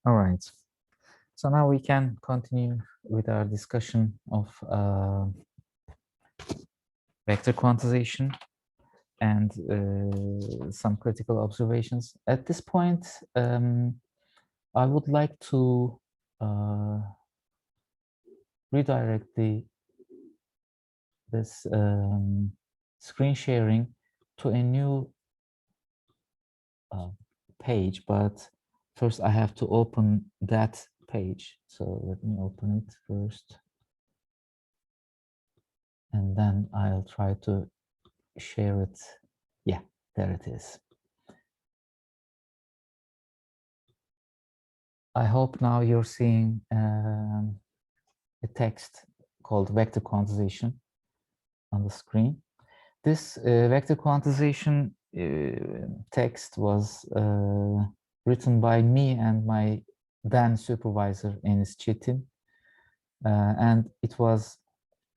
All right. So now we can continue with our discussion of vector quantization and some critical observations. At this point, I would like to redirect this screen sharing to a new page, but first I have to open that page. So let me open it first. And then I'll try to share it. Yeah, there it is. I hope now you're seeing a text called vector quantization on the screen. This vector quantization text was written by me and my then supervisor, Enis Çetin, and it was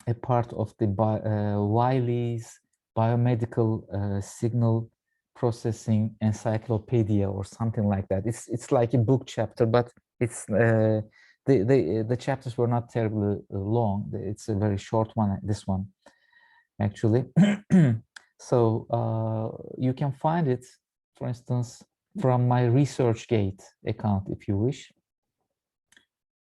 a part of the Wiley's biomedical signal processing encyclopedia or something like that. It's like a book chapter, but it's the chapters were not terribly long. It's a very short one. This one, actually. So you can find it, for instance, from my ResearchGate account, if you wish.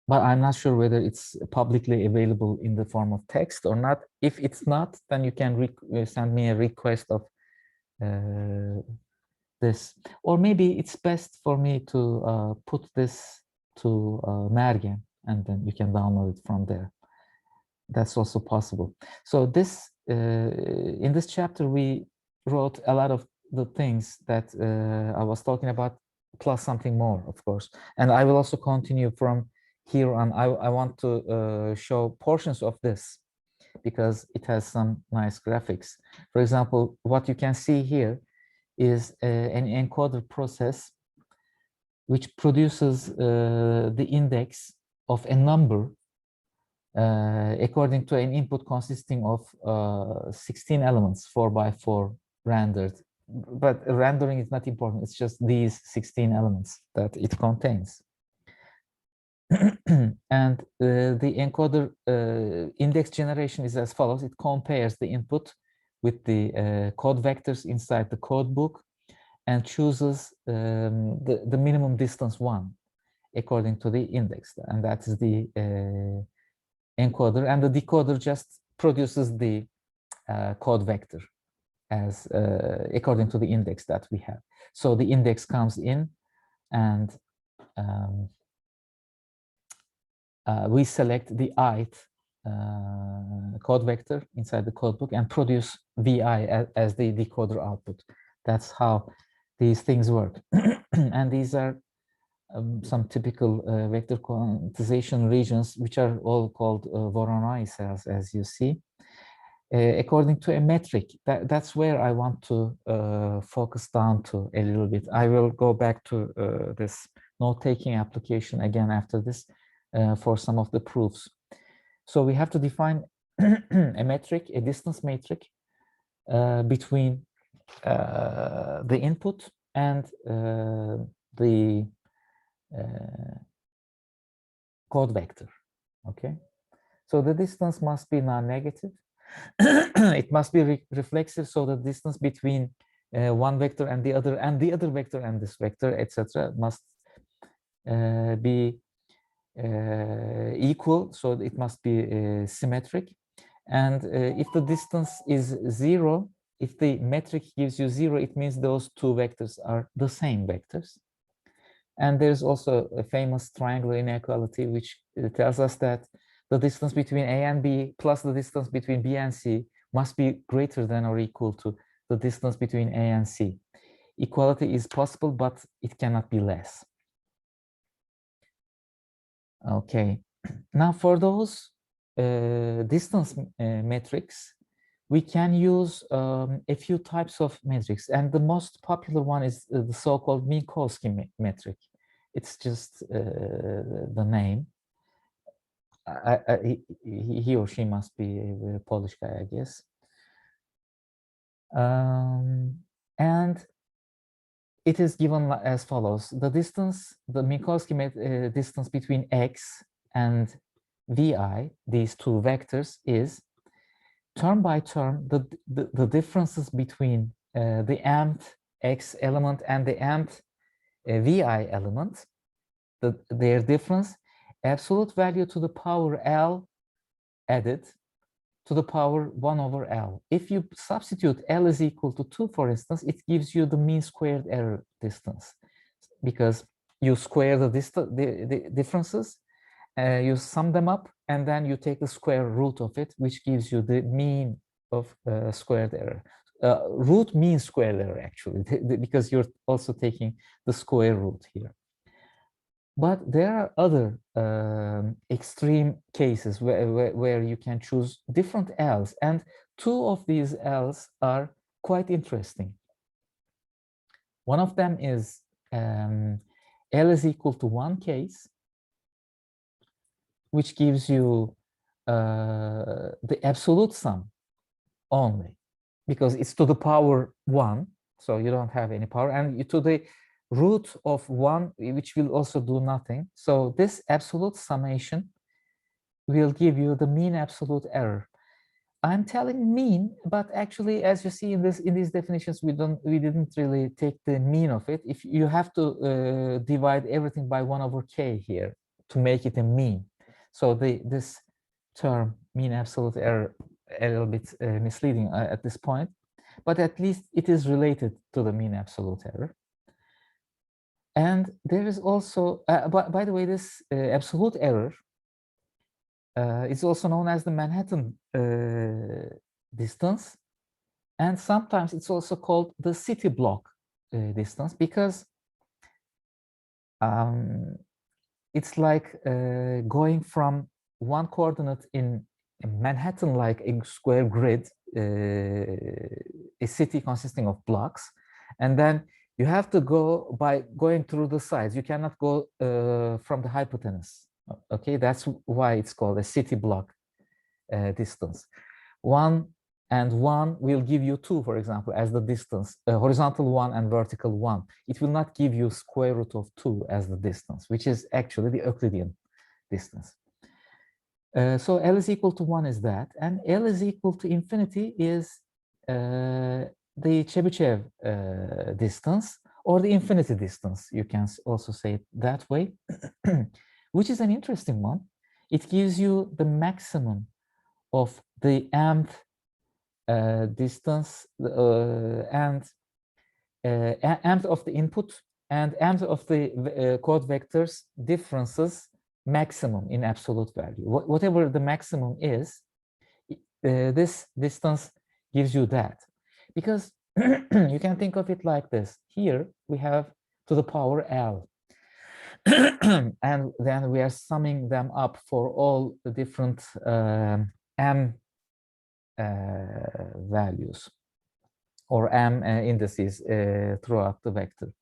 But I'm not sure whether it's publicly available in the form of text or not. If it's not, then you can send me a request of this. Or maybe it's best for me to put this to Mergen, and then you can download it from there. That's also possible. So this, in this chapter, we wrote a lot of the things that I was talking about, plus something more, of course. And I will also continue from here on. I want to show portions of this because it has some nice graphics. For example, what you can see here is an encoder process which produces the index of a number according to an input consisting of 16 elements, 4 by 4 rendered. But rendering is not important. It's just these 16 elements that it contains. And the encoder index generation is as follows. It compares the input with the code vectors inside the code book and chooses the minimum distance 1 according to the index. And that is the encoder, and the decoder just produces the code vector as according to the index that we have. So the index comes in, and we select the ith code vector inside the code book and produce vi as the decoder output. That's how these things work. And these are some typical vector quantization regions, which are all called Voronoi cells, as you see. According to a metric, that's where I want to focus down to a little bit. I will go back to this note-taking application again after this for some of the proofs. So we have to define a metric, a distance metric between the input and the code vector. Okay, so the distance must be non-negative. It must be reflexive, so the distance between one vector and the other vector and this vector, etc., must be equal, so it must be symmetric. And if the distance is 0, if the metric gives you 0, it means those two vectors are the same vectors. And there's also a famous triangular inequality, which tells us that the distance between A and B plus the distance between B and C must be greater than or equal to the distance between A and C. Equality is possible, but it cannot be less. Okay, now for those distance metrics, we can use a few types of metrics, and the most popular one is the so-called Minkowski metric. It's just the name. He or she must be a Polish guy, I guess. And it is given as follows. The distance, the Minkowski distance between x and vi, these two vectors, is term by term the differences between the mth x element and the mth vi element, their difference, absolute value to the power L added to the power 1 over L. If you substitute L is equal to 2, for instance, it gives you the mean squared error distance, because you square the differences, you sum them up, and then you take the square root of it, which gives you the mean of squared error. Root means squared error, actually, because you're also taking the square root here. But there are other extreme cases where you can choose different L's, and two of these L's are quite interesting. One of them is L is equal to 1 case, which gives you the absolute sum only, because it's to the power 1, so you don't have any power, and to the root of 1, which will also do nothing. So this absolute summation will give you the mean absolute error. I'm telling mean, but actually, as you see in these definitions, we didn't really take the mean of it. If you have to divide everything by 1 over k here to make it a mean. So this term mean absolute error a little bit misleading at this point, but at least it is related to the mean absolute error. And there is also, by the way, this absolute error is also known as the Manhattan distance. And sometimes it's also called the city block distance, because it's like going from one coordinate in Manhattan, like a square grid, a city consisting of blocks, and then you have to go by going through the sides. You cannot go from the hypotenuse. Okay, that's why it's called a city block distance. 1 and 1 will give you 2, for example, as the distance, horizontal 1 and vertical 1. It will not give you square root of 2 as the distance, which is actually the Euclidean distance. So L is equal to 1 is that, and L is equal to infinity is the Chebyshev distance, or the infinity distance. You can also say it that way, which is an interesting one. It gives you the maximum of the mth distance and mth of the input and mth of the code vectors differences maximum in absolute value. Whatever the maximum is, this distance gives you that. Because you can think of it like this. Here we have to the power L. And then we are summing them up for all the different m values or m indices throughout the vector.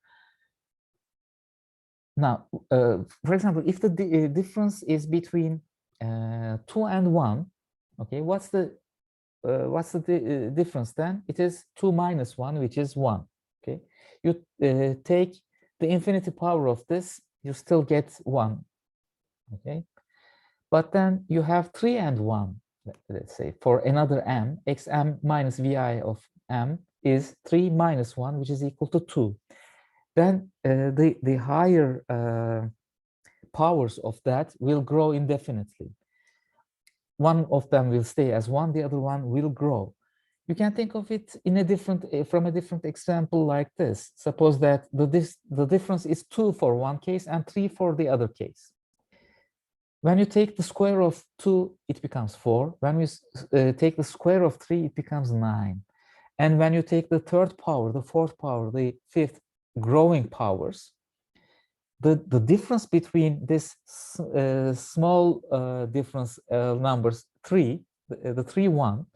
Now, for example, if the difference is between 2 and 1, okay, what's the difference then? It is 2 minus 1, which is 1. Okay, you take the infinity power of this, you still get 1. Okay, but then you have 3 and 1. Let's say for another m, xm minus vi of m is 3 minus 1, which is equal to 2. Then the higher powers of that will grow indefinitely. One of them will stay as 1, the other one will grow. You can think of it in a different, from a different example like this. Suppose that the difference is 2 for one case and 3 for the other case. When you take the square of 2, it becomes 4. When we take the square of 3, it becomes 9. And when you take the third power, the fourth power, the fifth, growing powers, the difference between this small difference numbers 3, the 3, 1,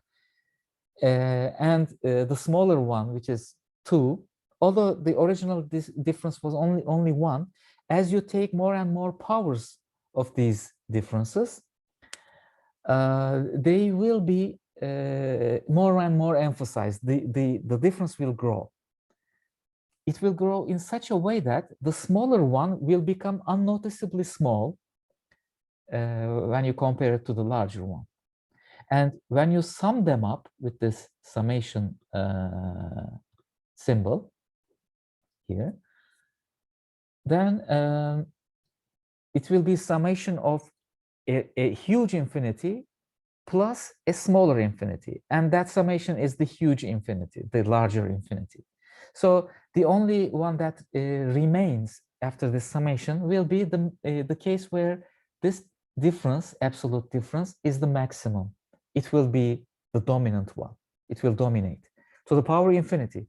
and the smaller one, which is 2, although the original difference was only 1, as you take more and more powers of these differences, they will be more and more emphasized. The difference will grow. it will grow in such a way that the smaller one will become unnoticeably small when you compare it to the larger one. And when you sum them up with this summation symbol here, then it will be summation of a huge infinity plus a smaller infinity. And that summation is the huge infinity, the larger infinity. So the only one that remains after this summation will be the case where this difference, absolute difference, is the maximum. It will be the dominant one. It will dominate. So the power infinity.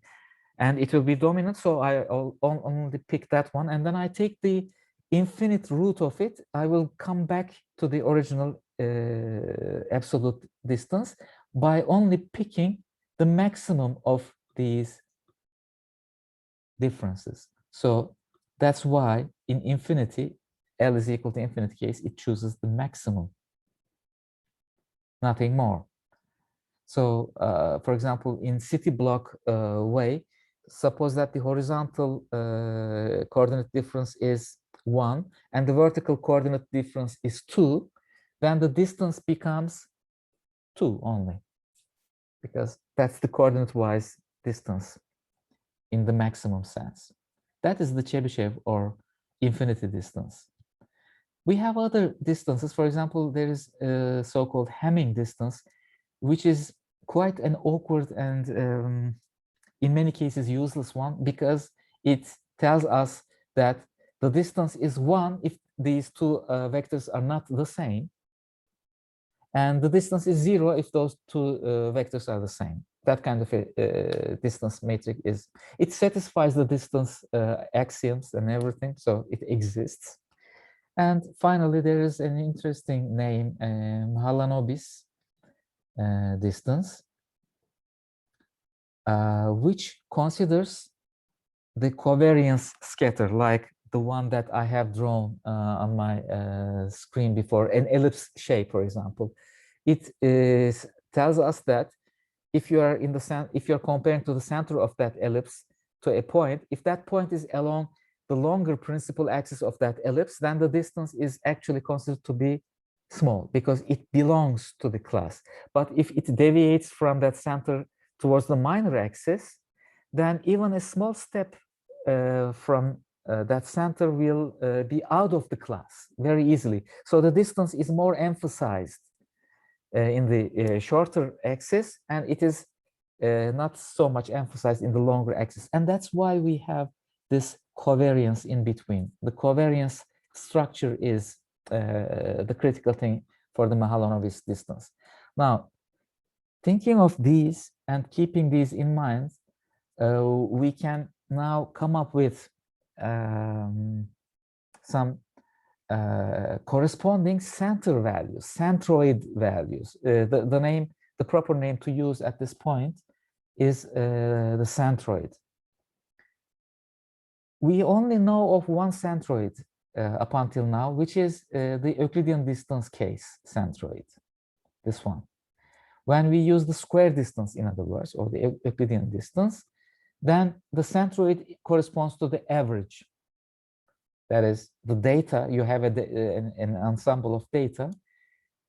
And it will be dominant. So I only pick that one. And then I take the infinite root of it. I will come back to the original absolute distance by only picking the maximum of these differences. So that's why in infinity, L is equal to infinity case, it chooses the maximum, nothing more. So for example, in city block way, suppose that the horizontal coordinate difference is 1 and the vertical coordinate difference is 2, then the distance becomes 2 only, because that's the coordinate-wise distance in the maximum sense. That is the Chebyshev or infinity distance. We have other distances. For example, there is a so-called Hamming distance, which is quite an awkward and in many cases useless one, because it tells us that the distance is 1 if these two vectors are not the same, and the distance is 0 if those two vectors are the same. That kind of a distance matrix it satisfies the distance axioms and everything, so it exists. And finally, there is an interesting name, Mahalanobis distance, which considers the covariance scatter, like the one that I have drawn on my screen before, an ellipse shape, for example. It tells us that if you are if you're comparing to the center of that ellipse to a point, if that point is along the longer principal axis of that ellipse, then the distance is actually considered to be small because it belongs to the class. But if it deviates from that center towards the minor axis, then even a small step from that center will be out of the class very easily. So the distance is more emphasized in the shorter axis, and it is not so much emphasized in the longer axis. And that's why we have this covariance in between. The covariance structure is the critical thing for the Mahalanobis distance. Now, thinking of these and keeping these in mind, we can now come up with some corresponding center values, centroid values. The proper name to use at this point is the centroid. We only know of one centroid up until now, which is the Euclidean distance case centroid, this one. When we use the square distance, in other words, or the Euclidean distance, then the centroid corresponds to the average. That is, the data, you have an ensemble of data,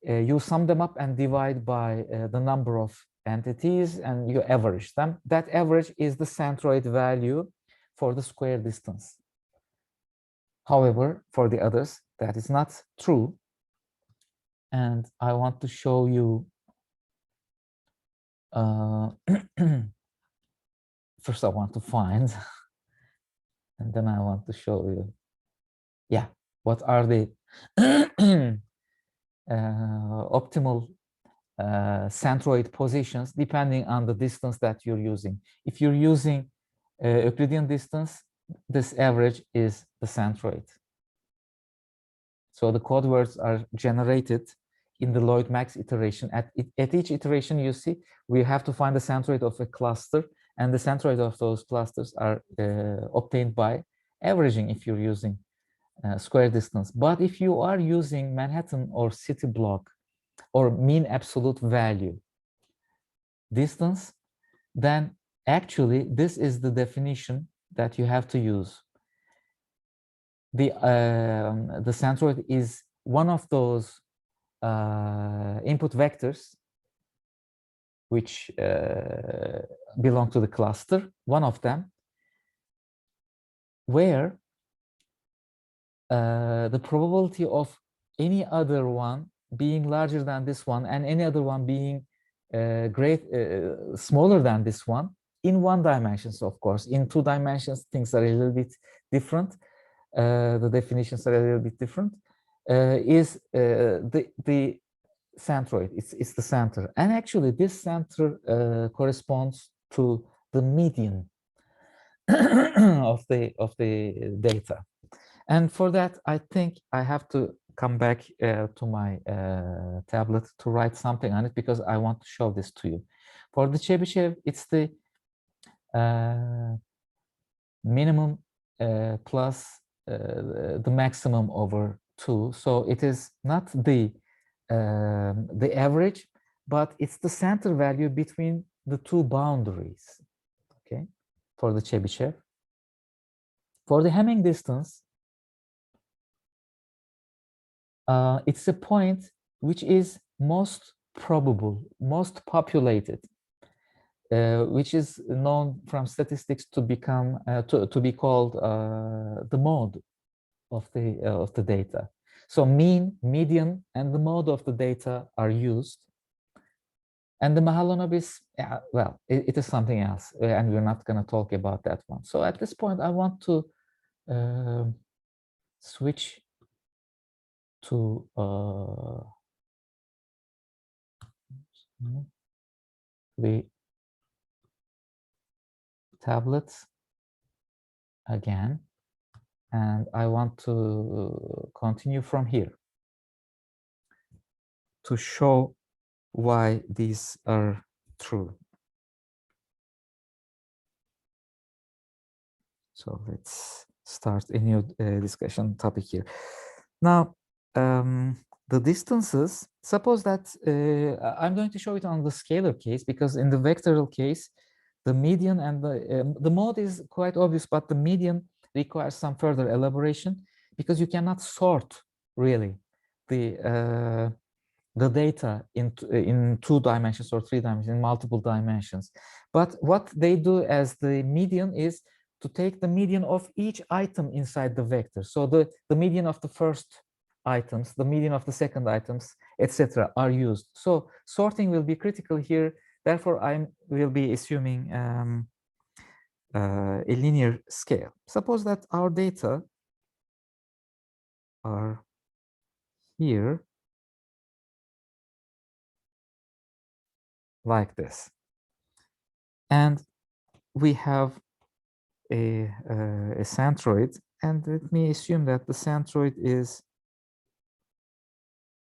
you sum them up and divide by the number of entities and you average them. That average is the centroid value for the square distance. However, for the others, that is not true. And I want to show you, first I want to find, and then I want to show you, yeah, what are the optimal centroid positions depending on the distance that you're using. If you're using Euclidean distance, this average is the centroid. So the code words are generated in the Lloyd-Max iteration. At each iteration, you see, we have to find the centroid of a cluster, and the centroid of those clusters are obtained by averaging if you're using square distance. But if you are using Manhattan or city block or mean absolute value distance, then actually this is the definition that you have to use. The centroid is one of those input vectors which belong to the cluster, one of them, where the probability of any other one being larger than this one and any other one being smaller than this one in one dimensions, of course. In two dimensions, things are a little bit different. The definitions are a little bit different. Is the centroid? It's the center, and actually, this center corresponds to the median of the data. And for that, I think I have to come back to my tablet to write something on it because I want to show this to you. For the Chebyshev, it's the minimum plus the maximum over 2. So it is not the average, but it's the center value between the two boundaries, okay, for the Chebyshev. For the Hamming distance, it's a point which is most probable, most populated, which is known from statistics to become to be called the mode of the data. So mean, median, and the mode of the data are used. And the Mahalanobis is, well, it is something else, and we're not going to talk about that one. So at this point, I want to switch to the tablets again, and I want to continue from here to show why these are true. So let's start a new discussion topic here. Now, the distances, suppose that I'm going to show it on the scalar case, because in the vectorial case, the median and the mode is quite obvious, but the median requires some further elaboration because you cannot sort really the data in 2 dimensions or 3 dimensions, in multiple dimensions. But what they do as the median is to take the median of each item inside the vector. So the median of the first items, the median of the second items, etc., are used. So sorting will be critical here. Therefore, I will be assuming a linear scale. Suppose that our data are here like this. And we have a centroid, and let me assume that the centroid is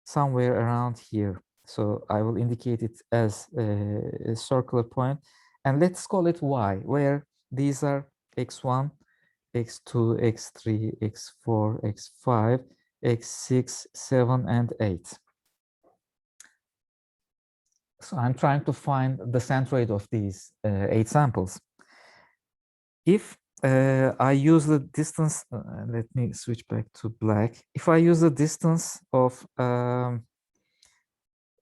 somewhere around here. So I will indicate it as a circular point, and let's call it y, where these are x1, x2, x3, x4, x5, x6, 7, and 8. So I'm trying to find the centroid of these 8 samples. If I use the distance, let me switch back to black. If I use the distance of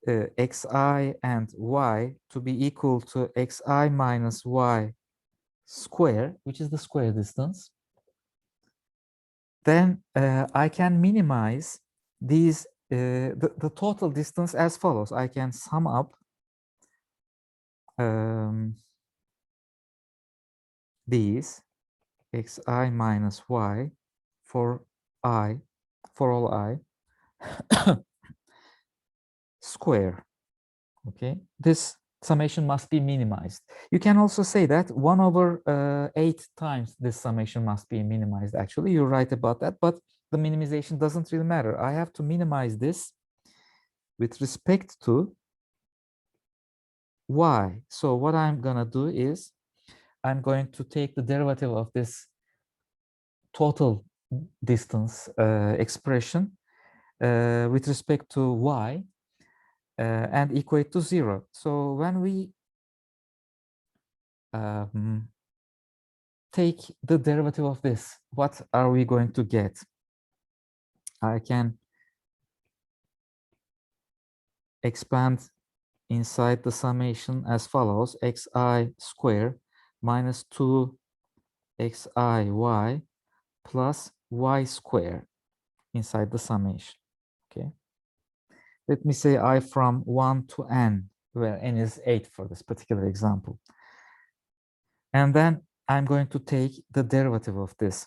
xi and y to be equal to xi minus y square, which is the square distance, then I can minimize these the total distance as follows. I can sum up these xi minus y for all i square. Okay, this summation must be minimized. You can also say that 1 over 8 times this summation must be minimized. Actually, you're right about that, but the minimization doesn't really matter. I have to minimize this with respect to y. So what I'm gonna do is I'm going to take the derivative of this total distance expression with respect to y and equate to 0. So when we take the derivative of this, what are we going to get? I can expand inside the summation as follows: xi square minus 2xi plus y square inside the summation. Okay. Let me say I from 1 to n, where n is 8 for this particular example. And then I'm going to take the derivative of this.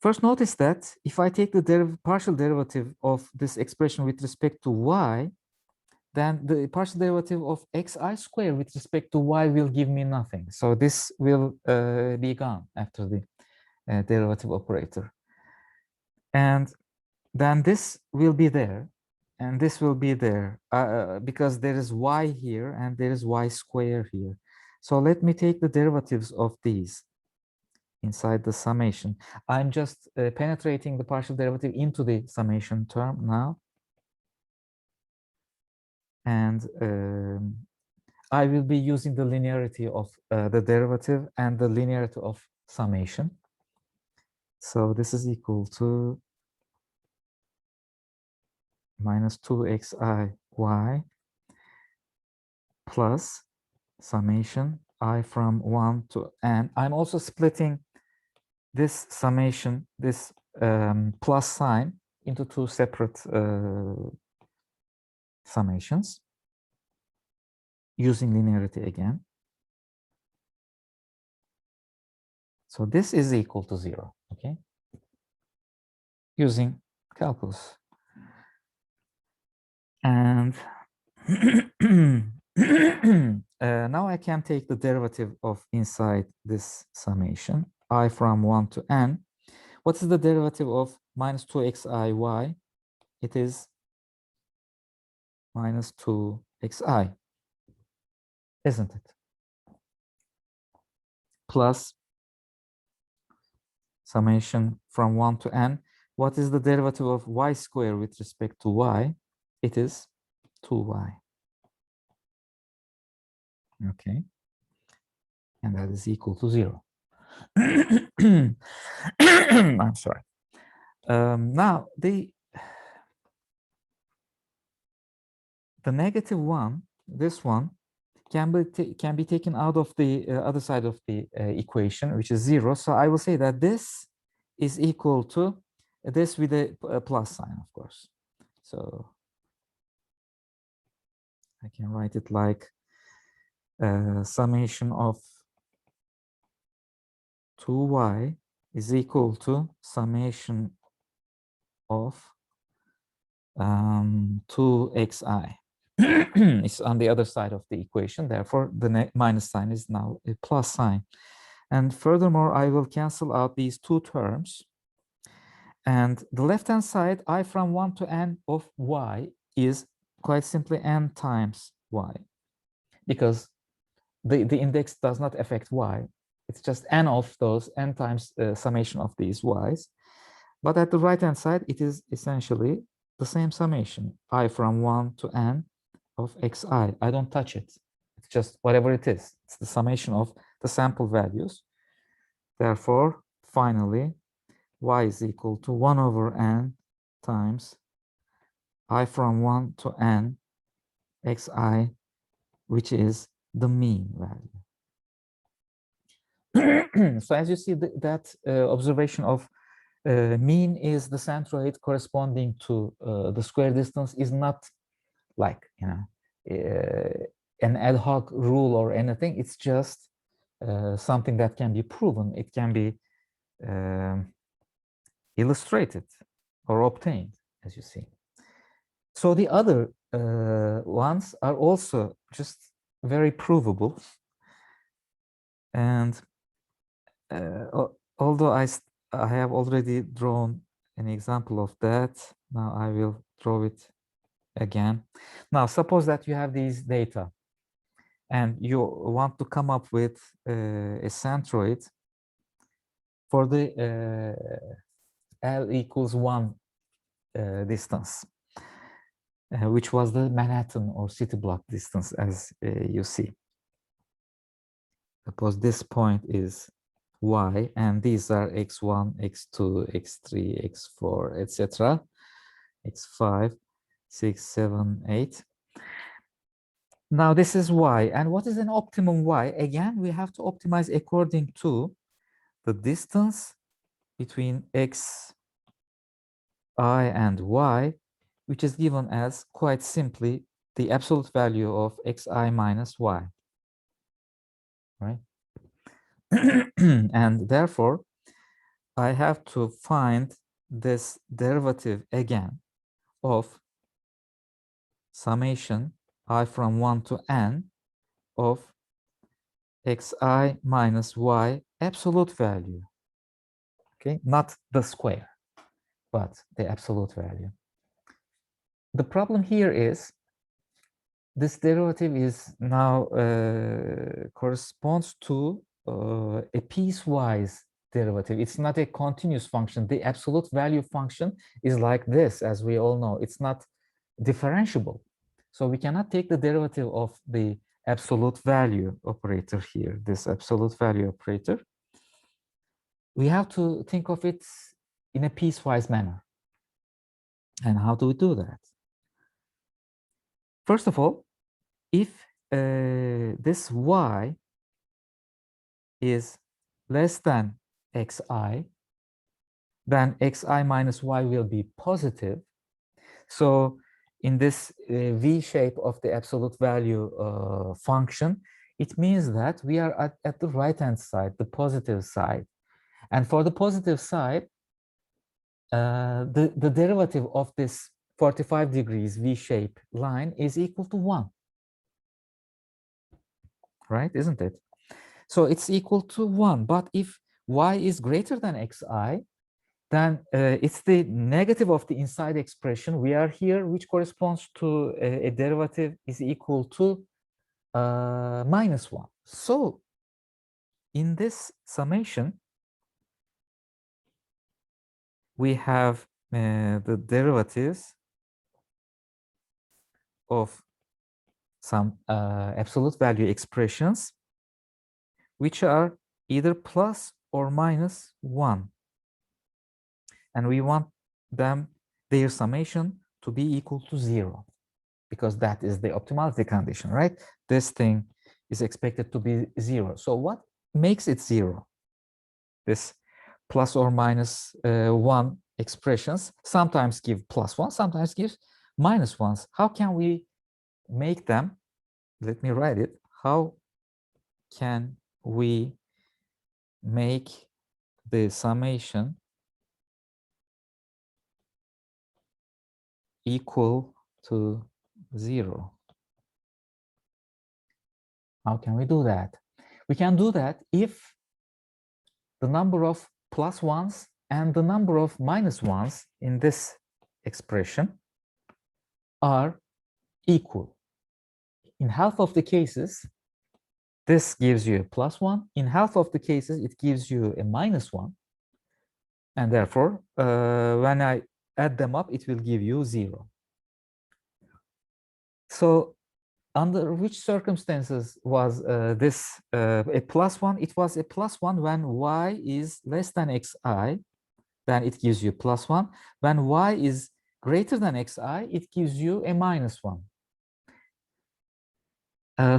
First, notice that if I take the partial derivative of this expression with respect to y, then the partial derivative of xi squared with respect to y will give me nothing. So this will be gone after the derivative operator. And then this will be there, and this will be there, because there is y here and there is y square here. So let me take the derivatives of these inside the summation. I'm just penetrating the partial derivative into the summation term now. And I will be using the linearity of the derivative and the linearity of summation. So this is equal to minus 2xi y plus summation I from 1 to n. I'm also splitting this summation, this plus sign, into two separate summations using linearity again. So this is equal to 0, okay? Using calculus. And now I can take the derivative of inside this summation, I from 1 to n. What is the derivative of minus 2xi y? It is minus 2xi, isn't it? Plus summation from 1 to n. What is the derivative of y squared with respect to y? It is 2y. Okay. And that is equal to 0. I'm sorry. Now, the negative one, this one, can be taken out of the other side of the equation, which is 0. So I will say that this is equal to this with a plus sign, of course. So I can write it like summation of 2y is equal to summation of 2xi. It's on the other side of the equation. Therefore, the minus sign is now a plus sign. And furthermore, I will cancel out these two terms. And the left-hand side, I from 1 to n of y, is quite simply n times y, because the index does not affect y. It's just n of those, n times summation of these y's. But at the right-hand side, it is essentially the same summation, I from 1 to n of xi. I don't touch it. It's just whatever it is. It's the summation of the sample values. Therefore, finally, y is equal to 1 over n times I from 1 to n xi, which is the mean value. So as you see, that observation of mean is the centroid corresponding to the square distance is not like, you know, an ad hoc rule or anything. It's just something that can be proven. It can be illustrated or obtained, as you see. So the other ones are also just very provable. And although I have already drawn an example of that, now I will draw it again. Now, suppose that you have these data and you want to come up with a centroid for the L equals 1 distance, which was the Manhattan or city block distance, as you see. Suppose this point is y, and these are x1, x2, x3, x4, etc. x5, 6, 7, 8. Now this is y, and what is an optimum y? Again, we have to optimize according to the distance between x, I, and y, which is given as, quite simply, the absolute value of xi minus y, right? And therefore, I have to find this derivative again of summation I from 1 to n of xi minus y absolute value, okay? Not the square, but the absolute value. The problem here is this derivative is now corresponds to a piecewise derivative. It's not a continuous function. The absolute value function is like this, as we all know. It's not differentiable. So we cannot take the derivative of the absolute value operator here, this absolute value operator. We have to think of it in a piecewise manner. And how do we do that? First of all, if this y is less than xi, then xi minus y will be positive. So in this v shape of the absolute value function, it means that we are at the right-hand side, the positive side. And for the positive side, the derivative of this 45 degrees v-shape line is equal to 1. Right, isn't it? So it's equal to 1. But if y is greater than xi, then it's the negative of the inside expression we are here, which corresponds to a derivative is equal to minus 1. So in this summation, we have the derivatives of some absolute value expressions, which are either plus or minus 1. And we want their summation to be equal to 0, because that is the optimality condition, right? This thing is expected to be 0. So what makes it 0? This plus or minus 1 expressions sometimes give plus 1, sometimes give minus 1s. How can we make them? Let me write it. How can we make the summation equal to 0? How can we do that? We can do that if the number of plus 1s and the number of minus 1s in this expression are equal. In half of the cases, this gives you a plus 1. In half of the cases, it gives you a minus 1. And therefore, when I add them up, it will give you 0. So under which circumstances was this a plus 1? It was a plus 1 when y is less than xi, then it gives you plus 1. When y is greater than xi, it gives you a minus 1.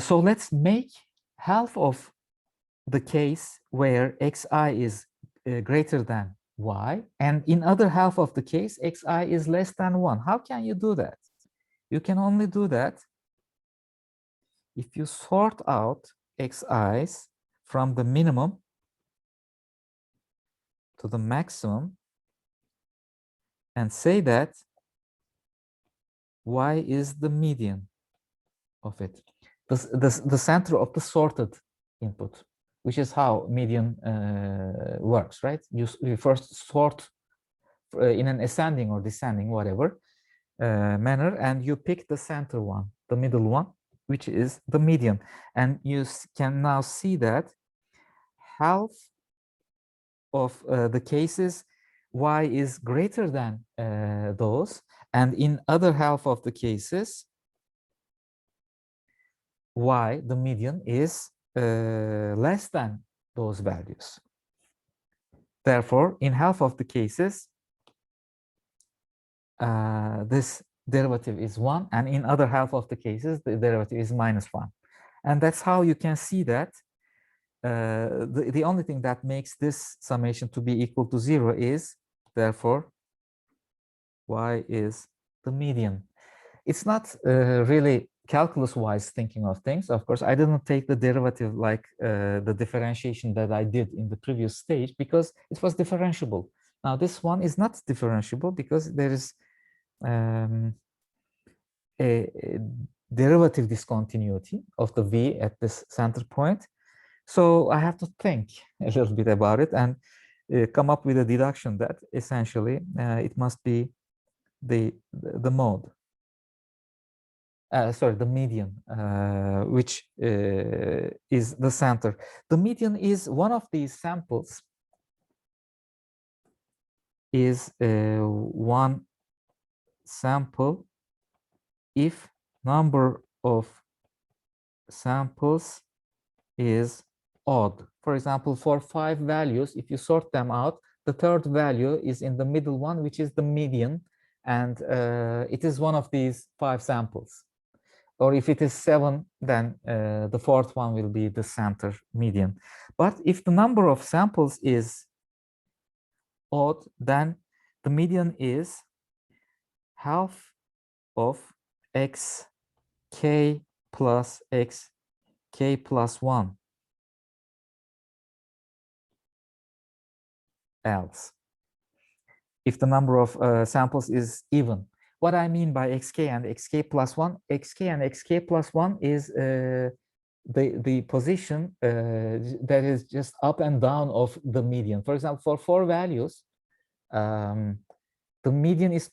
So let's make half of the case where xi is greater than y, and in other half of the case, xi is less than 1. How can you do that? You can only do that if you sort out xi's from the minimum to the maximum and say that y is the median of it, the center of the sorted input, which is how median works, right? You first sort in an ascending or descending, whatever manner, and you pick the center one, the middle one, which is the median. And you can now see that half of the cases y is greater than those, and in other half of the cases y, the median, is less than those values. therefore, in half of the cases, this derivative is 1, and in other half of the cases, the derivative is -1. And that's how you can see that the only thing that makes this summation to be equal to 0 is, therefore, y is the median. It's not really calculus-wise thinking of things. Of course, I didn't take the derivative like the differentiation that I did in the previous stage because it was differentiable. Now, this one is not differentiable because there is a derivative discontinuity of the v at this center point. So I have to think a little bit about it and come up with a deduction that essentially it must be the mode. Sorry, the median, which is the center. The median is one of these samples, is one sample if number of samples is odd. For example, for 5 values, if you sort them out, the third value is in the middle one, which is the median, and it is one of these 5 samples. Or if it is 7, then the fourth one will be the center median. But if the number of samples is odd, then the median is half of xk plus xk plus 1 else. If the number of samples is even. What I mean by xk and xk plus 1, xk and xk plus 1 is the position that is just up and down of the median. For example, for 4 values, the median is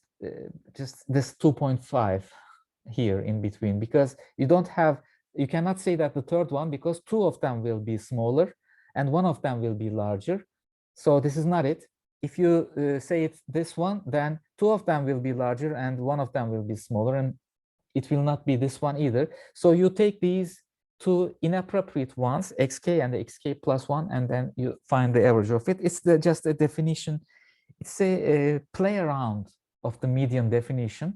just this 2.5 here in between, because you cannot say that the third one, because 2 of them will be smaller and 1 of them will be larger. So this is not it. If you say it's this one, then 2 of them will be larger and 1 of them will be smaller, and it will not be this one either. So you take these 2 inappropriate ones, xk and xk plus 1, and then you find the average of it. It's just a definition. It's a play around of the median definition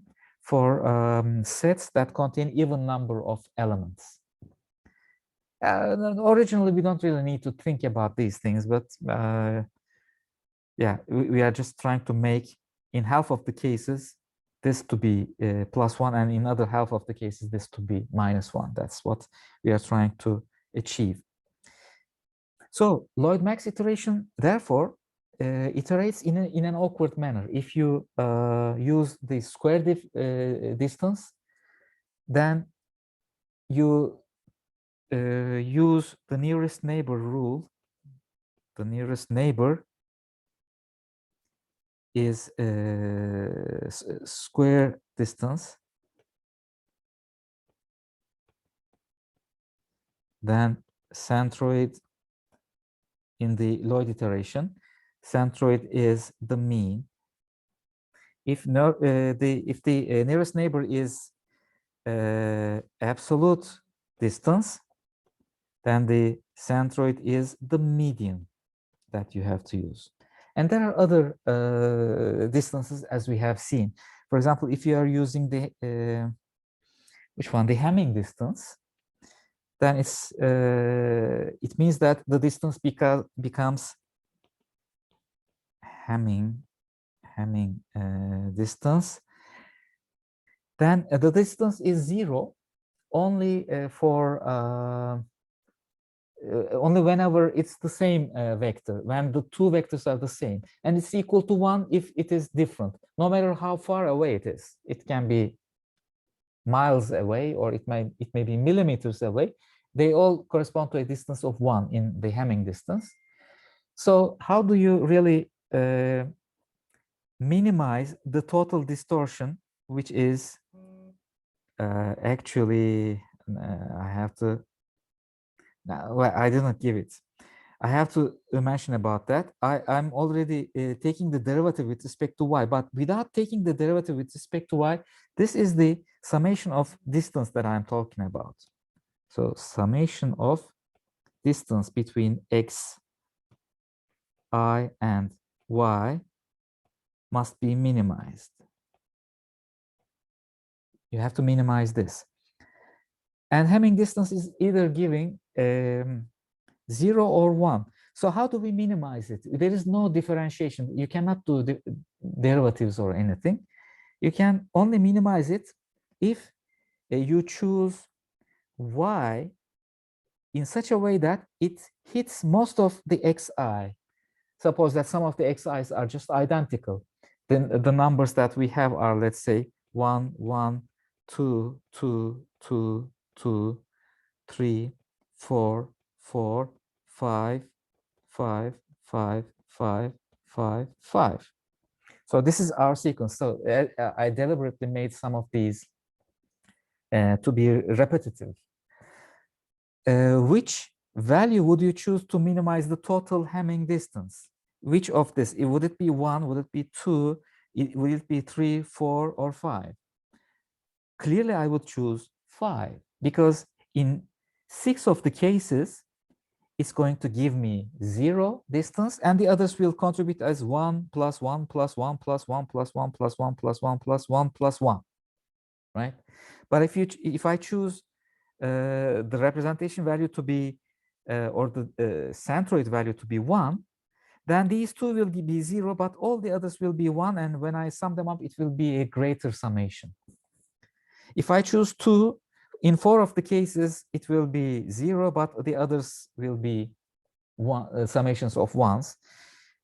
for sets that contain even number of elements. Originally, we don't really need to think about these things, but yeah, we are just trying to make, in half of the cases, this to be +1, and in other half of the cases, this to be -1. That's what we are trying to achieve. So Lloyd-Max iteration, therefore, iterates in an awkward manner. If you use the square distance, then you use the nearest neighbor rule. The nearest neighbor is square distance, then centroid in the Lloyd iteration. Centroid is the mean. If the nearest neighbor is absolute distance, then the centroid is the median that you have to use. And there are other distances, as we have seen. For example, if you are using the which one? The Hamming distance, then it's it means that the distance becomes Hamming distance. Then the distance is 0 only for only whenever it's the same vector, when the 2 vectors are the same, and it's equal to 1 if it is different, no matter how far away it is. It can be miles away, or it may be millimeters away. They all correspond to a distance of 1 in the Hamming distance. So how do you really minimize the total distortion, which is actually I have to. Well, I didn't give it. I have to mention about that. I'm already taking the derivative with respect to y, but without taking the derivative with respect to y, this is the summation of distance that I'm talking about. So summation of distance between x I and Y must be minimized. You have to minimize this. And Hamming distance is either giving 0 or 1. So how do we minimize it? There is no differentiation. You cannot do the derivatives or anything. You can only minimize it if you choose Y in such a way that it hits most of the xi. Suppose that some of the xi's are just identical. Then the numbers that we have are, let's say, 1, 1, 2, 2, 2, 2, 3, 4, 4, 5, 5, 5, 5, 5, 5. So this is our sequence. So I deliberately made some of these to be repetitive. Which value would you choose to minimize the total Hamming distance? Which of this? Would it be 1? Would it be 2? Would it be 3, 4, or 5? Clearly, I would choose 5 because in 6 of the cases, it's going to give me 0 distance, and the others will contribute as 1 plus 1 plus 1 plus 1 plus 1 plus 1 plus 1 plus 1 plus 1, right? But if I choose the representation value to be or the centroid value to be 1, then these two will be 0, but all the others will be 1, and when I sum them up, it will be a greater summation. If I choose 2, in 4 of the cases, it will be 0, but the others will be summations of 1s.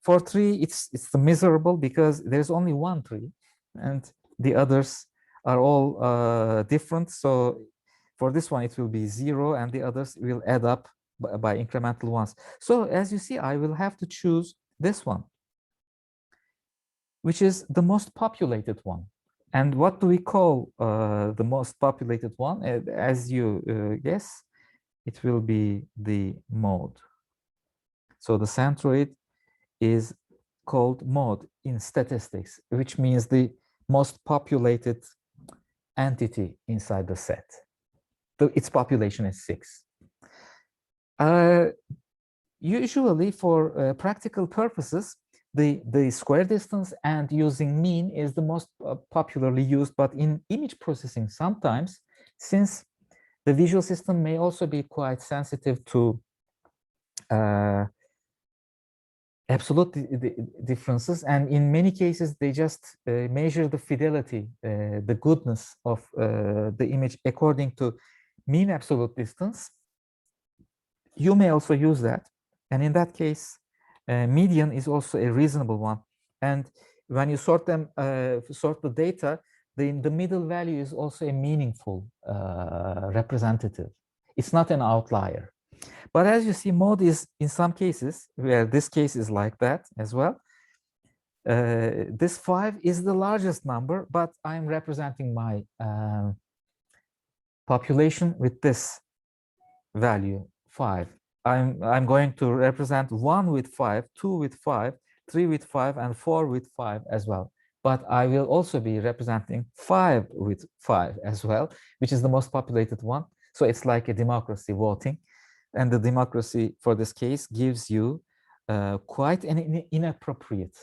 For 3, it's miserable because there's only one 3, and the others are all different. So for this one, it will be 0, and the others will add up by incremental ones. So as you see, I will have to choose this one, which is the most populated one. And what do we call the most populated one? As you guess, it will be the mode. So the centroid is called mode in statistics, which means the most populated entity inside the set. Its population is 6. Usually for practical purposes, the square distance and using mean is the most popularly used, but in image processing sometimes, since the visual system may also be quite sensitive to absolute differences, and in many cases they just measure the fidelity, the goodness of the image according to mean absolute distance. You may also use that, and in that case median is also a reasonable one. And when you sort the data, the middle value is also a meaningful representative. It's not an outlier. But as you see, mode is in some cases, where this case is like that as well. This 5 is the largest number, but I'm representing my population with this value, 5. I'm going to represent 1 with 5, 2 with 5, 3 with 5, and 4 with 5 as well. But I will also be representing 5 with 5 as well, which is the most populated one. So it's like a democracy voting. And the democracy for this case gives you quite an inappropriate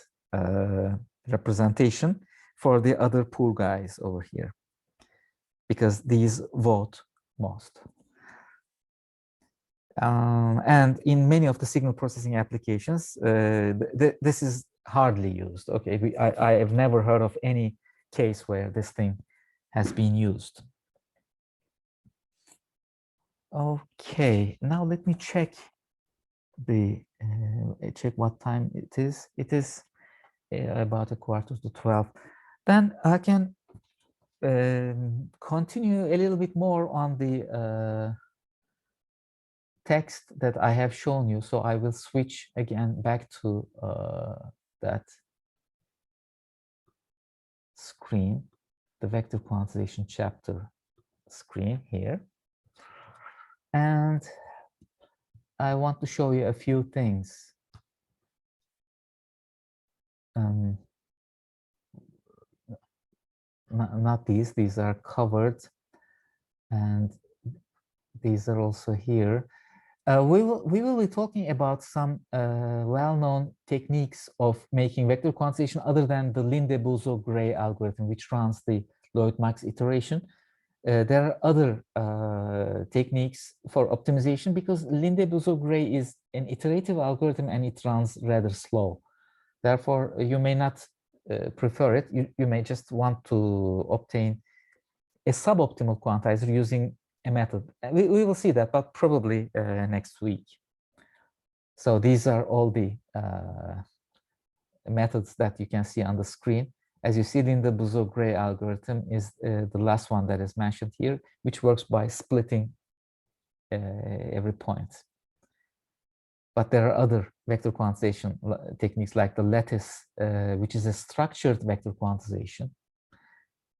representation for the other poor guys over here, because these vote most. And in many of the signal processing applications, this is hardly used. Okay, I have never heard of any case where this thing has been used. Okay, now let me check what time it is. It is about 11:45. Then I can continue a little bit more on the text that I have shown you. So I will switch again back to that screen, the vector quantization chapter screen here. And I want to show you a few things. Not these are covered, and these are also here. We will be talking about some well-known techniques of making vector quantization other than the Linde-Buzot-Gray algorithm, which runs the Lloyd-Max iteration. There are other techniques for optimization because Linde-Buzot-Gray is an iterative algorithm and it runs rather slow. Therefore, you may not prefer it. You may just want to obtain a suboptimal quantizer using a method. We will see that, but probably next week. So these are all the methods that you can see on the screen. As you see, in the Buzot-Gray algorithm is the last one that is mentioned here, which works by splitting every point. But there are other vector quantization techniques like the lattice, which is a structured vector quantization,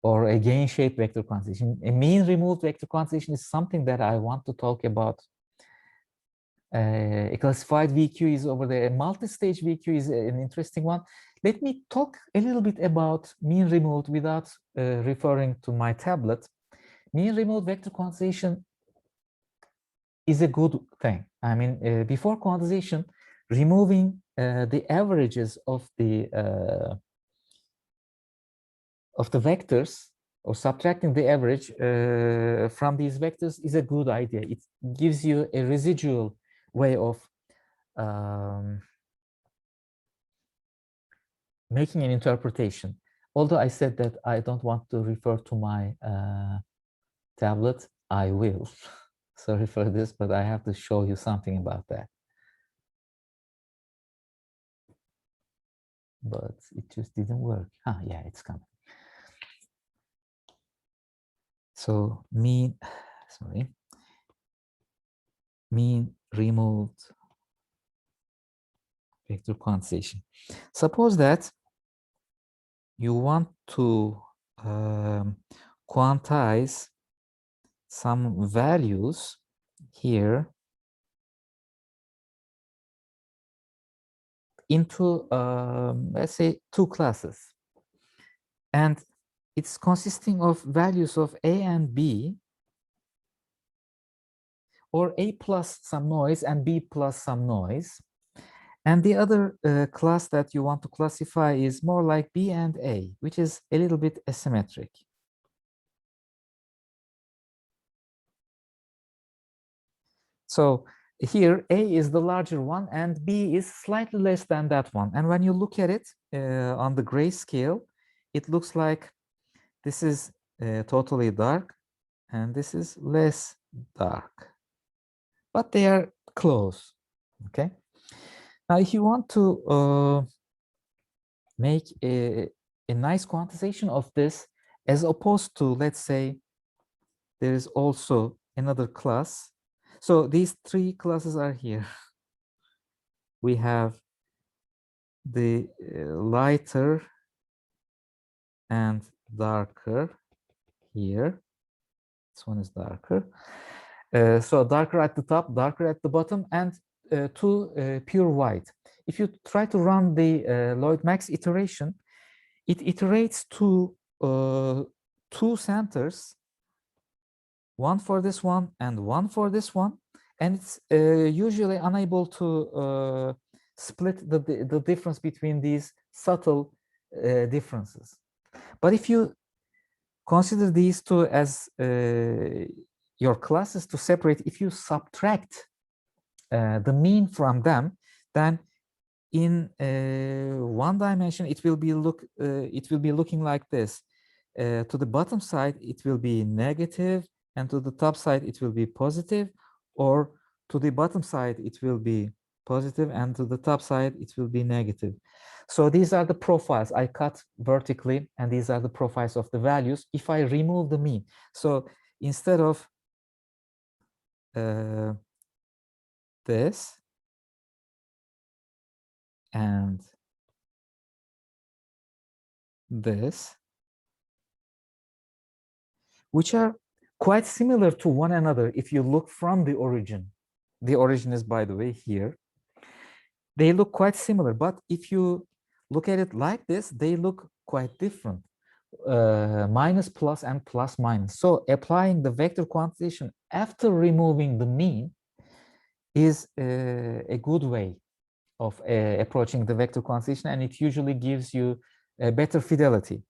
or a gain-shaped vector quantization. A mean-removed vector quantization is something that I want to talk about. A classified VQ is over there. A multi-stage VQ is an interesting one. Let me talk a little bit about mean-removed without referring to my tablet. Mean-removed vector quantization is a good thing. I mean, before quantization, removing the averages of the vectors or subtracting the average from these vectors is a good idea. It gives you a residual way of making an interpretation. Although I said that I don't want to refer to my tablet, I will. Sorry for this, but I have to show you something about that. But it just didn't work. Ah, yeah, it's coming. So mean removed vector quantization. Suppose that you want to quantize some values here into, let's say, two classes. And it's consisting of values of A and B, or A plus some noise and B plus some noise. And the other class that you want to classify is more like B and A, which is a little bit asymmetric. So here A is the larger one and B is slightly less than that one. And when you look at it on the gray scale, it looks like this is totally dark and this is less dark, but they are close. Okay. Now, if you want to make a nice quantization of this, as opposed to, let's say, there is also another class. So these three classes are here. We have the lighter and darker here. This one is darker. So darker at the top, darker at the bottom, and two pure white. If you try to run the Lloyd-Max iteration, it iterates to two centers, one for this one and one for this one, and it's usually unable to split the difference between these subtle differences. But if you consider these two as your classes to separate, if you subtract the mean from them, then in one dimension it will be looking like this. To the bottom side it will be negative, and to the top side it will be positive, or to the bottom side it will be positive and to the top side it will be negative. So these are the profiles I cut vertically, and these are the profiles of the values if I remove the mean. So instead of this and this, which are quite similar to one another if you look from the origin. The origin is, by the way, here. They look quite similar, but if you look at it like this, they look quite different. Minus, plus, and plus, minus. So applying the vector quantization after removing the mean is a good way of approaching the vector quantization, and it usually gives you a better fidelity.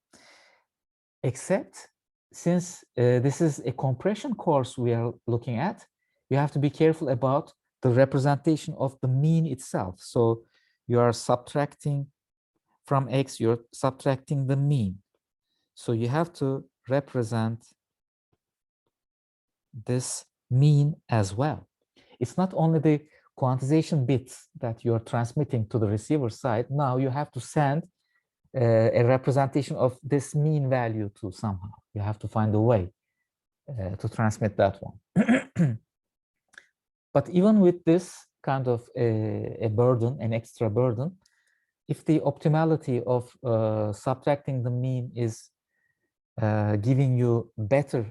Except since this is a compression course we are looking at, you have to be careful about the representation of the mean itself. So you are subtracting from X, you're subtracting the mean. So you have to represent this mean as well. It's not only the quantization bits that you're transmitting to the receiver side. Now you have to send a representation of this mean value to somehow. You have to find a way to transmit that one. But even with this kind of a burden, an extra burden, if the optimality of subtracting the mean is giving you better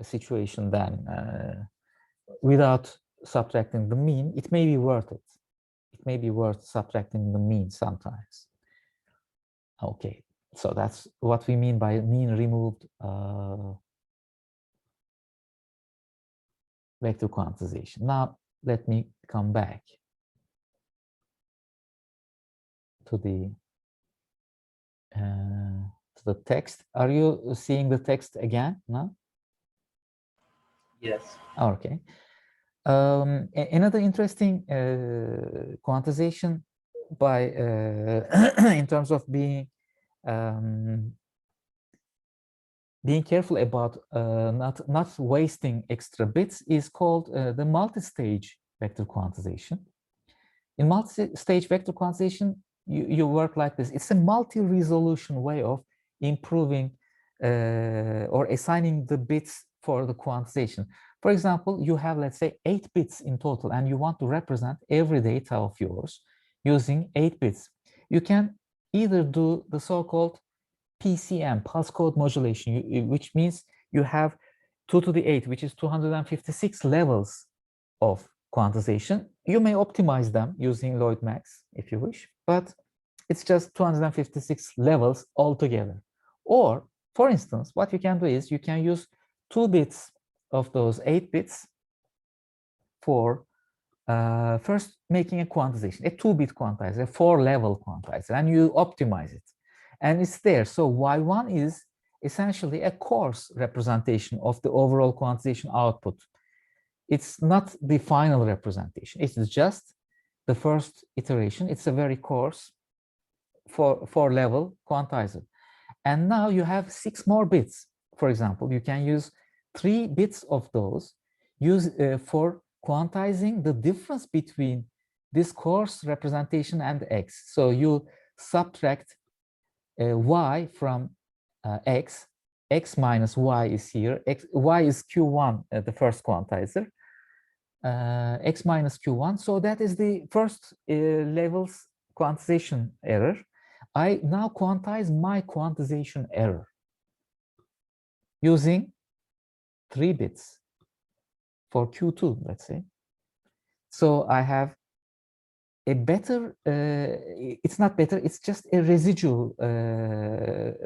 situation than without subtracting the mean, it may be worth it. It may be worth subtracting the mean sometimes. Okay, so that's what we mean by mean removed vector quantization. Now, let me come back to the text. Are you seeing the text again? No? Yes. Okay. Another interesting quantization by in terms of being careful about not wasting extra bits is called the multi-stage vector quantization. In multi-stage vector quantization, you work like this. It's a multi-resolution way of improving or assigning the bits for the quantization. For example, you have, let's say, 8 bits in total, and you want to represent every data of yours using 8 bits. You can either do the so-called PCM, pulse code modulation, which means you have 2 to the 8, which is 256 levels of quantization. You may optimize them using Lloyd Max if you wish, but it's just 256 levels altogether. Or, for instance, what you can do is you can use 2 bits of those 8 bits for first making a quantization, a 2-bit quantizer, a 4-level quantizer, and you optimize it. And it's there. So Y1 is essentially a coarse representation of the overall quantization output. It's not the final representation. It's just the first iteration. It's a very coarse 4-level quantizer. And now you have 6 more bits. For example, you can use 3 bits of those for quantizing the difference between this coarse representation and X. So you subtract Y from X. X minus Y is here. Y is Q1, the first quantizer. X minus Q1. So that is the first level's quantization error. I now quantize my quantization error using 3 bits for Q2, let's say. So I have a better, it's not better, it's just a residual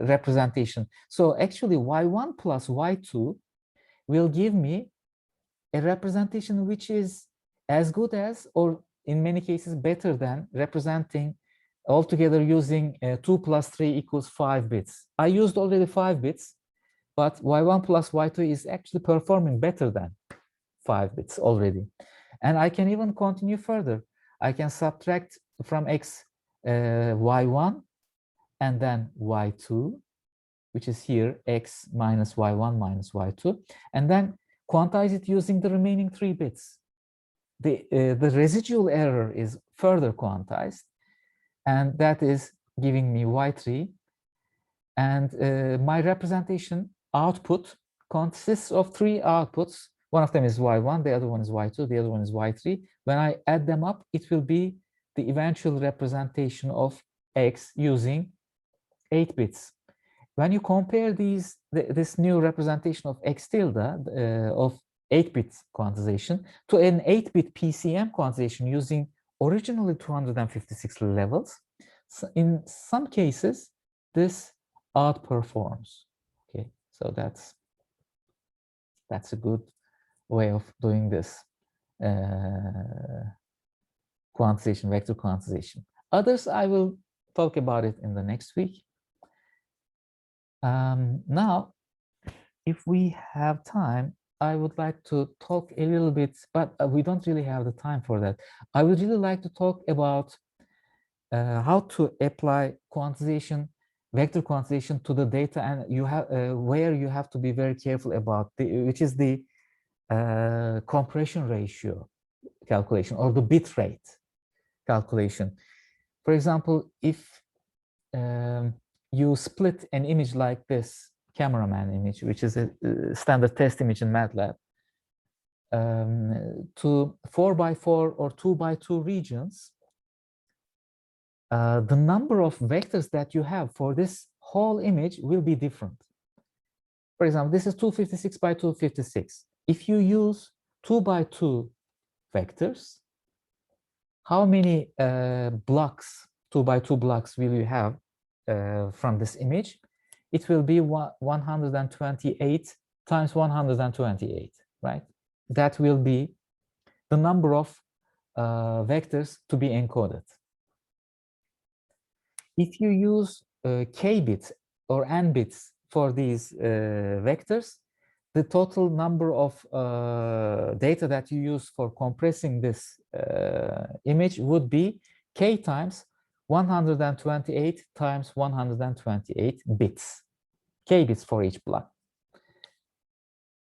representation. So actually Y1 plus Y2 will give me a representation which is as good as, or in many cases better than, representing altogether using 2 plus 3 equals 5 bits. I used already 5 bits, but Y1 plus Y2 is actually performing better than 5 bits already. And I can even continue further. I can subtract from X Y1 and then Y2, which is here X minus Y1 minus Y2, and then quantize it using the remaining 3 bits. The residual error is further quantized, and that is giving me Y3. And my representation output consists of 3 outputs. One of them is Y1, the other one is Y2, the other one is Y3. When I add them up, it will be the eventual representation of X using 8 bits. When you compare this new representation of X tilde of 8-bit quantization to an 8-bit PCM quantization using originally 256 levels, so in some cases, this outperforms. Okay, so that's a good way of doing this. quantization, vector quantization. Others, I will talk about it in the next week. Now, if we have time, I would like to talk a little bit, but we don't really have the time for that. I would really like to talk about how to apply quantization, vector quantization to the data, and you have where you have to be very careful about which is the compression ratio calculation or the bit rate calculation. For example, if you split an image like this cameraman image, which is a standard test image in MATLAB, to 4x4 or 2x2 regions, the number of vectors that you have for this whole image will be different. For example, this is 256 by 256. If you use 2x2 vectors, how many blocks, 2x2 blocks will you have from this image? It will be 128 times 128, right? That will be the number of vectors to be encoded. If you use k bits or n bits for these vectors, the total number of data that you use for compressing this image would be k times 128 times 128 bits, k bits for each block.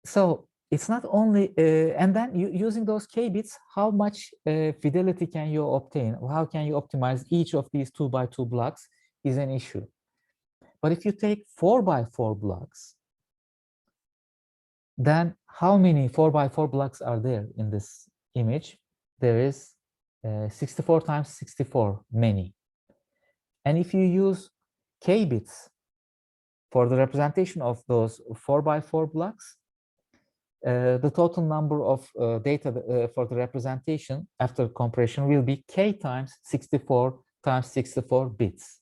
So it's not only, and then using those k bits, how much fidelity can you obtain? How can you optimize each of these 2x2 blocks is an issue. But if you take 4x4 blocks, then how many 4x4 blocks are there in this image? There is 64 times 64, many. And if you use k bits for the representation of those 4x4 blocks, the total number of data for the representation after compression will be k times 64 times 64 bits.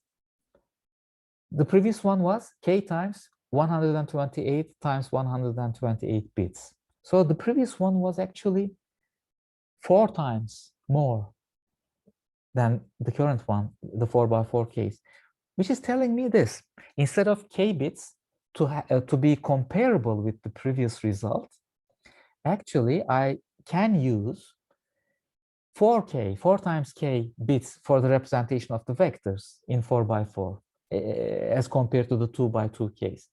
The previous one was k times 128 times 128 bits. So the previous one was actually 4 times more than the current one, the 4x4 case, which is telling me this: instead of k bits to be comparable with the previous result, actually I can use 4 times k bits for the representation of the vectors in 4x4 as compared to the 2x2 case.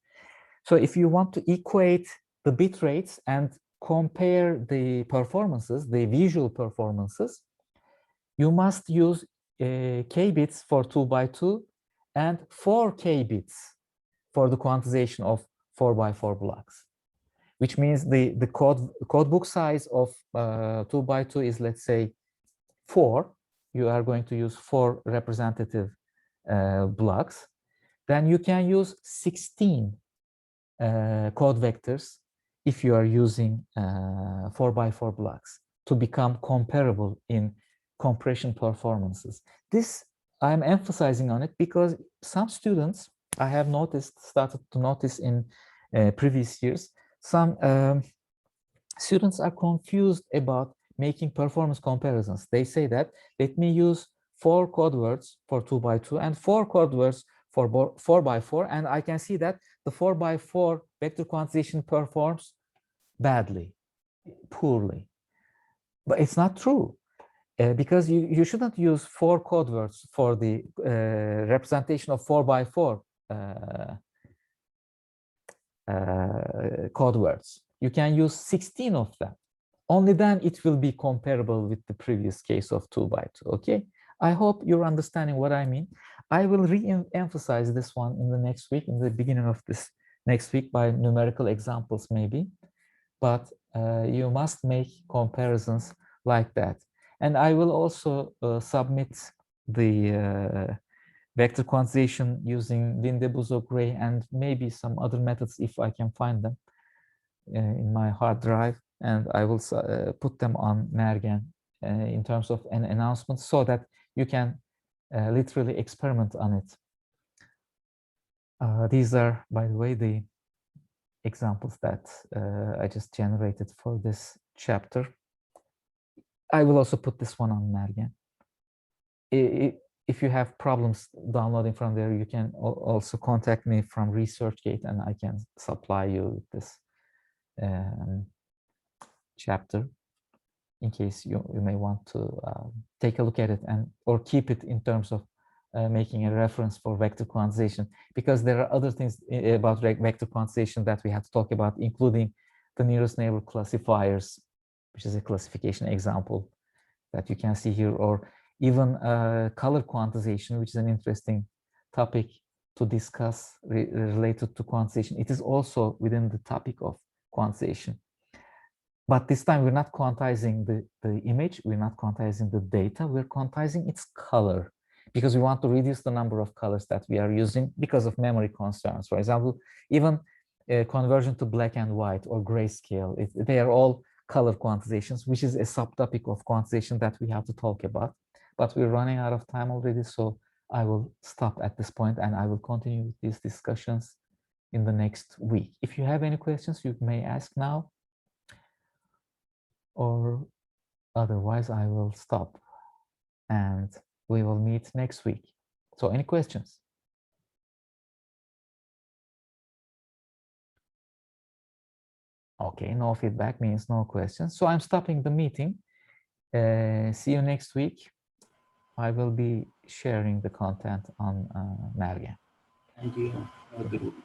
So if you want to equate the bit rates and compare the performances, the visual performances, you must use k bits for 2x2 and 4 k bits for the quantization of 4x4 blocks, which means the code book size of 2x2 is, let's say, 4. You are going to use 4 representative blocks. Then you can use 16 code vectors if you are using 4x4 blocks to become comparable in compression performances. This, I'm emphasizing on it because some students, I have started to notice in previous years, some students are confused about making performance comparisons. They say that, let me use 4 code words for 2x2 and 4 code words for 4x4, and I can see that the 4x4 vector quantization performs badly, poorly. But it's not true, because you shouldn't use 4 code words for the representation of 4x4 code words. You can use 16 of them. Only then it will be comparable with the previous case of 2x2, okay? I hope you're understanding what I mean. I will re-emphasize this one in the next week, in the beginning of this next week, by numerical examples maybe. But you must make comparisons like that. And I will also submit the vector quantization using Linde-Buzot-Gray and maybe some other methods if I can find them in my hard drive. And I will put them on Mergen in terms of an announcement so that you can literally experiment on it. These are, by the way, the examples that I just generated for this chapter. I will also put this one on Mergen. If you have problems downloading from there, you can also contact me from ResearchGate and I can supply you with this chapter in case you may want to take a look at it and or keep it in terms of making a reference for vector quantization, because there are other things about vector quantization that we have to talk about, including the nearest neighbor classifiers, which is a classification example that you can see here, or even color quantization, which is an interesting topic to discuss related to quantization. It is also within the topic of quantization. But this time we're not quantizing the image, we're not quantizing the data, we're quantizing its color, because we want to reduce the number of colors that we are using because of memory concerns. For example, even conversion to black and white or grayscale, they are all color quantizations, which is a subtopic of quantization that we have to talk about. But we're running out of time already, so I will stop at this point and I will continue with these discussions in the next week. If you have any questions, you may ask now, or otherwise I will stop and we will meet next week. So any questions? Okay, no feedback means no questions. So I'm stopping the meeting. See you next week. I will be sharing the content on Mergen. Thank you. Have a good one.